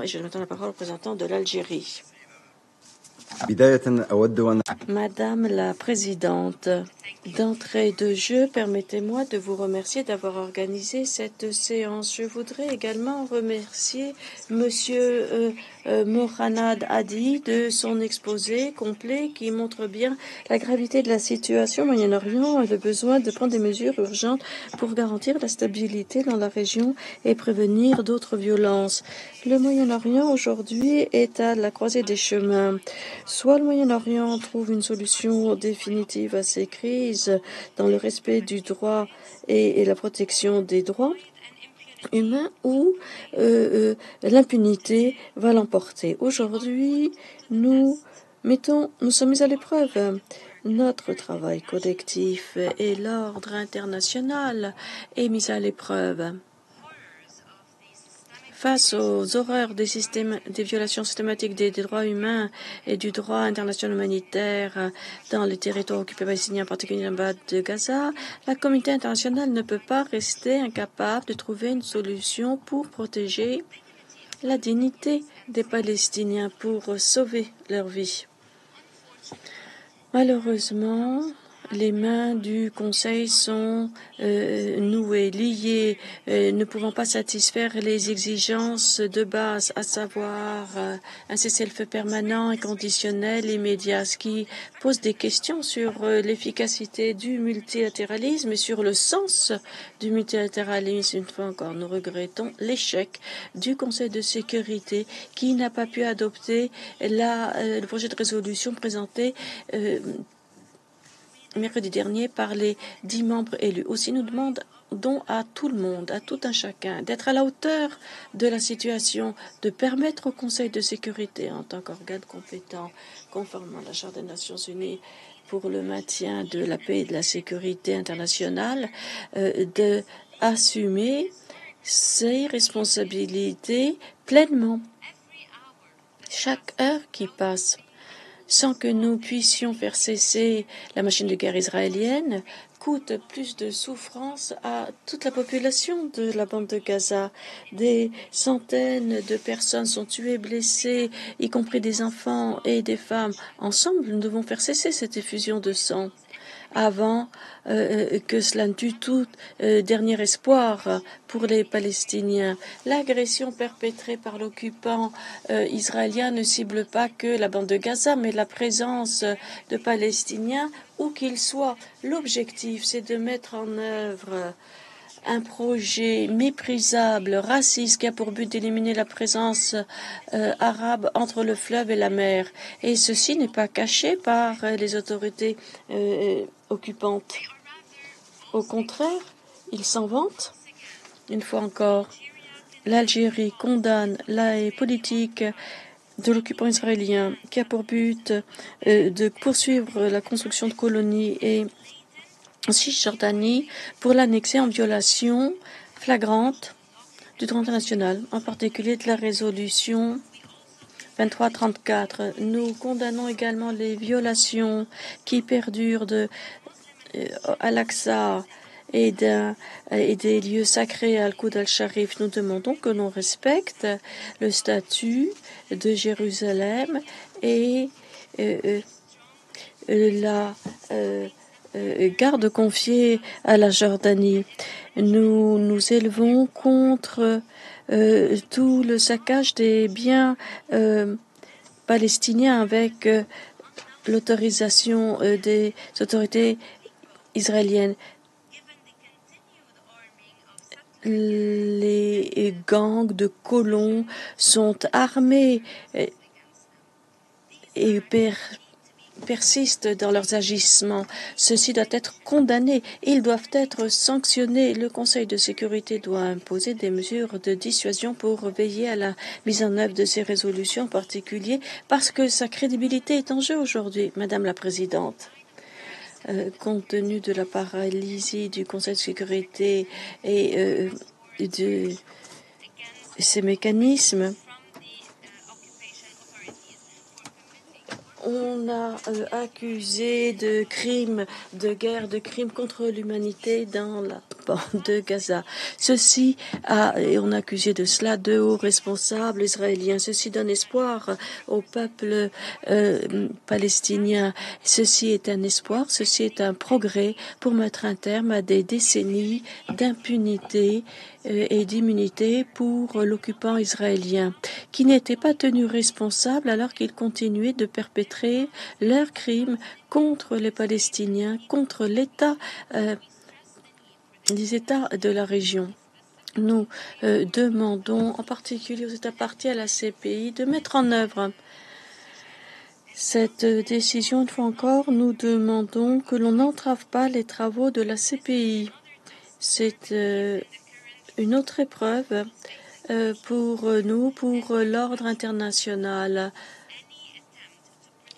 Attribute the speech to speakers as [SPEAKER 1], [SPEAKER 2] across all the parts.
[SPEAKER 1] Et je donne la parole au représentant de l'Algérie.
[SPEAKER 2] بداية أود أن
[SPEAKER 1] Madame la Présidente, d'entrée de jeu, permettez-moi de vous remercier d'avoir organisé cette séance. Je voudrais également remercier Monsieur Mohanad Hadi de son exposé complet qui montre bien la gravité de la situation au Moyen-Orient et le besoin de prendre des mesures urgentes pour garantir la stabilité dans la région et prévenir d'autres violences. Le Moyen-Orient aujourd'hui est à la croisée des chemins. Soit le Moyen-Orient trouve une solution définitive à ces crises dans le respect du droit et la protection des droits humains, ou l'impunité va l'emporter. Aujourd'hui, nous sommes mis à l'épreuve. Notre travail collectif et l'ordre international est mis à l'épreuve. Face aux horreurs des violations systématiques des droits humains et du droit international humanitaire dans les territoires occupés palestiniens, en particulier dans la bande de Gaza, la communauté internationale ne peut pas rester incapable de trouver une solution pour protéger la dignité des Palestiniens, pour sauver leur vie. Malheureusement, les mains du Conseil sont nouées, liées, ne pouvant pas satisfaire les exigences de base, à savoir un cessez-le-feu permanent et conditionnel immédiat, ce qui pose des questions sur l'efficacité du multilatéralisme et sur le sens du multilatéralisme. Une fois encore, nous regrettons l'échec du Conseil de sécurité qui n'a pas pu adopter le projet de résolution présenté mercredi dernier par les 10 membres élus. Aussi, nous demandons à tout le monde, à tout un chacun, d'être à la hauteur de la situation, de permettre au Conseil de sécurité, en tant qu'organe compétent, conformément à la Charte des Nations Unies pour le maintien de la paix et de la sécurité internationale, d'assumer ses responsabilités pleinement. Chaque heure qui passe sans que nous puissions faire cesser la machine de guerre israélienne, coûte plus de souffrance à toute la population de la bande de Gaza. Des centaines de personnes sont tuées, blessées, y compris des enfants et des femmes. Ensemble, nous devons faire cesser cette effusion de sang avant que cela ne tue tout dernier espoir pour les Palestiniens. L'agression perpétrée par l'occupant israélien ne cible pas que la bande de Gaza, mais la présence de Palestiniens où qu'ils soient. L'objectif, c'est de mettre en œuvre un projet méprisable, raciste, qui a pour but d'éliminer la présence arabe entre le fleuve et la mer. Et ceci n'est pas caché par les autorités occupantes. Au contraire, ils s'en vantent. Une fois encore, l'Algérie condamne la politique de l'occupant israélien qui a pour but de poursuivre la construction de colonies et en Cisjordanie pour l'annexer en violation flagrante du droit international, en particulier de la résolution 2334. Nous condamnons également les violations qui perdurent à l'Aqsa et des lieux sacrés à Al-Quds al-Sharif. Nous demandons que l'on respecte le statut de Jérusalem et la garde confiée à la Jordanie. Nous nous élevons contre tout le saccage des biens palestiniens avec l'autorisation des autorités israéliennes. Les gangs de colons sont armés et persistent dans leurs agissements. Ceci doit être condamné. Ils doivent être sanctionnés. Le Conseil de sécurité doit imposer des mesures de dissuasion pour veiller à la mise en œuvre de ces résolutions en particulier, parce que sa crédibilité est en jeu aujourd'hui, Madame la Présidente. Compte tenu de la paralysie du Conseil de sécurité et de ces mécanismes, on a accusé de crimes de guerre, de crimes contre l'humanité dans la bande de Gaza. Et on a accusé de cela deux hauts responsables israéliens. Ceci donne espoir au peuple palestinien. Ceci est un espoir, ceci est un progrès pour mettre un terme à des décennies d'impunité et d'immunité pour l'occupant israélien, qui n'était pas tenu responsable alors qu'il continuait de perpétrer leurs crimes contre les Palestiniens, contre l'État, les États de la région. Nous demandons, en particulier aux États parties à la CPI, de mettre en œuvre cette décision. Une fois encore, nous demandons que l'on n'entrave pas les travaux de la CPI. C'est une autre épreuve pour nous, pour l'ordre international.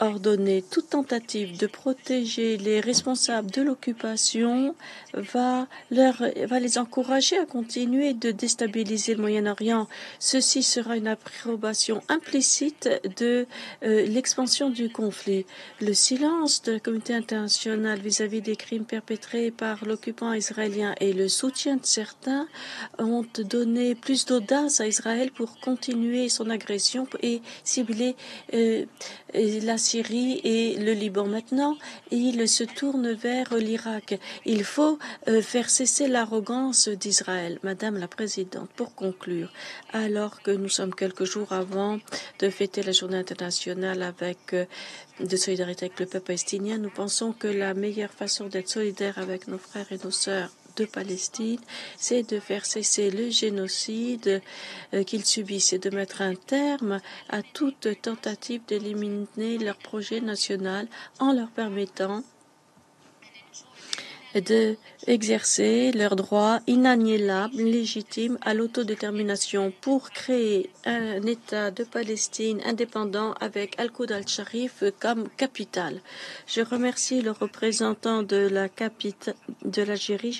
[SPEAKER 1] Ordonner toute tentative de protéger les responsables de l'occupation va les encourager à continuer de déstabiliser le Moyen-Orient. Ceci sera une approbation implicite de l'expansion du conflit. Le silence de la communauté internationale vis-à-vis des crimes perpétrés par l'occupant israélien et le soutien de certains ont donné plus d'audace à Israël pour continuer son agression et cibler la Syrie et le Liban. Maintenant, il se tourne vers l'Irak. Il faut faire cesser l'arrogance d'Israël. Madame la Présidente, pour conclure, alors que nous sommes quelques jours avant de fêter la journée internationale de solidarité avec le peuple palestinien, nous pensons que la meilleure façon d'être solidaire avec nos frères et nos sœurs de Palestine, c'est de faire cesser le génocide qu'ils subissent et de mettre un terme à toute tentative d'éliminer leur projet national en leur permettant d'exercer leur droit inaliénable, légitime à l'autodétermination pour créer un État de Palestine indépendant avec Al-Quds al-Sharif comme capitale. Je remercie le représentant de l'Algérie.